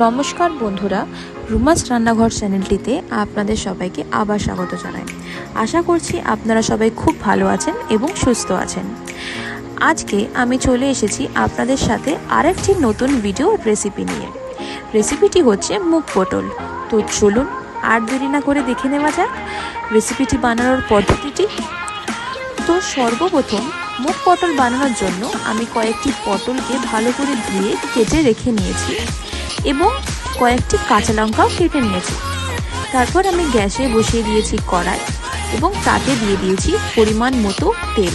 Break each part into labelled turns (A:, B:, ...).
A: নমস্কার বন্ধুরা, রুমাস রান্নাঘর চ্যানেলটিতে আপনাদের সবাইকে আবার স্বাগত জানাই। আশা করছি আপনারা সবাই খুব ভালো আছেন এবং সুস্থ আছেন। আজকে আমি চলে এসেছি আপনাদের সাথে আরেকটি নতুন ভিডিও রেসিপি নিয়ে। রেসিপিটি হচ্ছে মুগ পটল। তো চলুন আর দেরি না করে দেখে নেওয়া যাক রেসিপিটি বানানোর পদ্ধতিটি। তো সর্বপ্রথম মুগ পটল বানানোর জন্য আমি কয়েকটি পটলকে ভালো করে ধুয়ে কেটে রেখে নিয়েছি এবং কয়েকটি কাঁচা লঙ্কাও কেটে নিয়েছি। তারপর আমি গ্যাসে বসিয়ে দিয়েছি কড়াই এবং তাতে দিয়ে দিয়েছি পরিমাণ মতো তেল।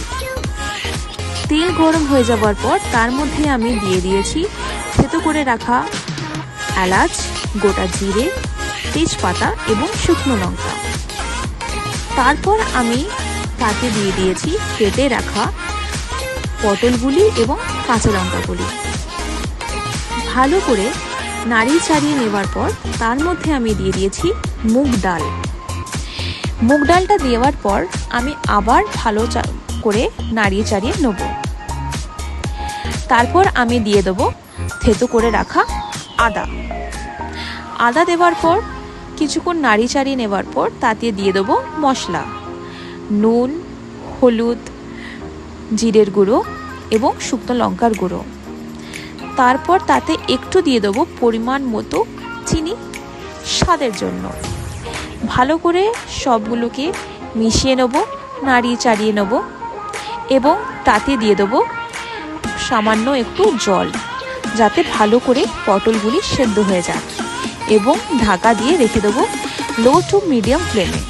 A: তেল গরম হয়ে যাওয়ার পর তার মধ্যে আমি দিয়ে দিয়েছি থেতো করে রাখা এলাচ, গোটা জিরে, তেজপাতা এবং শুকনো লঙ্কা। তারপর আমি তাতে দিয়ে দিয়েছি কেটে রাখা পটলগুলি এবং কাঁচা লঙ্কাগুলি। ভালো করে নাড়িয়ে চাড়িয়ে নেবার পর তার মধ্যে আমি দিয়ে দিয়েছি মুগ ডাল। মুগ ডালটা দেওয়ার পর আমি আবার ভালো করে নাড়িয়ে চাড়িয়ে নেব। তারপর আমি দিয়ে দেবো থেতো করে রাখা আদা দেওয়ার পর কিছুক্ষণ নাড়িয়ে চাড়িয়ে নেবার পর তাতে দিয়ে দেবো মশলা, নুন, হলুদ, জিরের গুঁড়ো এবং শুকনো লঙ্কার গুঁড়ো। তারপর তাতে একটু দিয়ে দেবো পরিমাণ মতো চিনি স্বাদের জন্য। ভালো করে সবগুলোকে মিশিয়ে নেব, নাড়িয়ে চাড়িয়ে নেব এবং তাতে দিয়ে দেবো সামান্য একটু জল, যাতে ভালো করে পটলগুলি সেদ্ধ হয়ে যায়, এবং ঢাকা দিয়ে রেখে দেবো লো টু মিডিয়াম ফ্লেমে।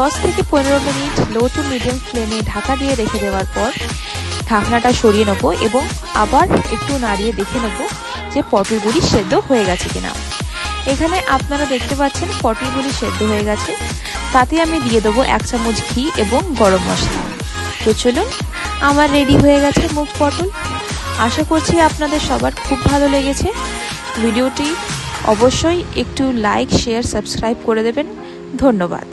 A: দশ থেকে 15 মিনিট লো টু মিডিয়াম ফ্লেমে ঢাকা দিয়ে রেখে দেওয়ার পর ঢাকনাটা সরিয়ে নেবো এবং আবার একটু নাড়িয়ে দেখে নেবো যে পটলগুলি সেদ্ধ হয়ে গেছে কিনা। এখানে আপনারা দেখতে পাচ্ছেন পটলগুলি সেদ্ধ হয়ে গেছে। তাতে আমি দিয়ে দেবো 1 চামচ ঘি এবং গরম মশলা। তো চলুন, আমার রেডি হয়ে গেছে মুগ পটল। আশা করছি আপনাদের সবার খুব ভালো লেগেছে। ভিডিওটি অবশ্যই একটু লাইক, শেয়ার, সাবস্ক্রাইব করে দেবেন। ধন্যবাদ।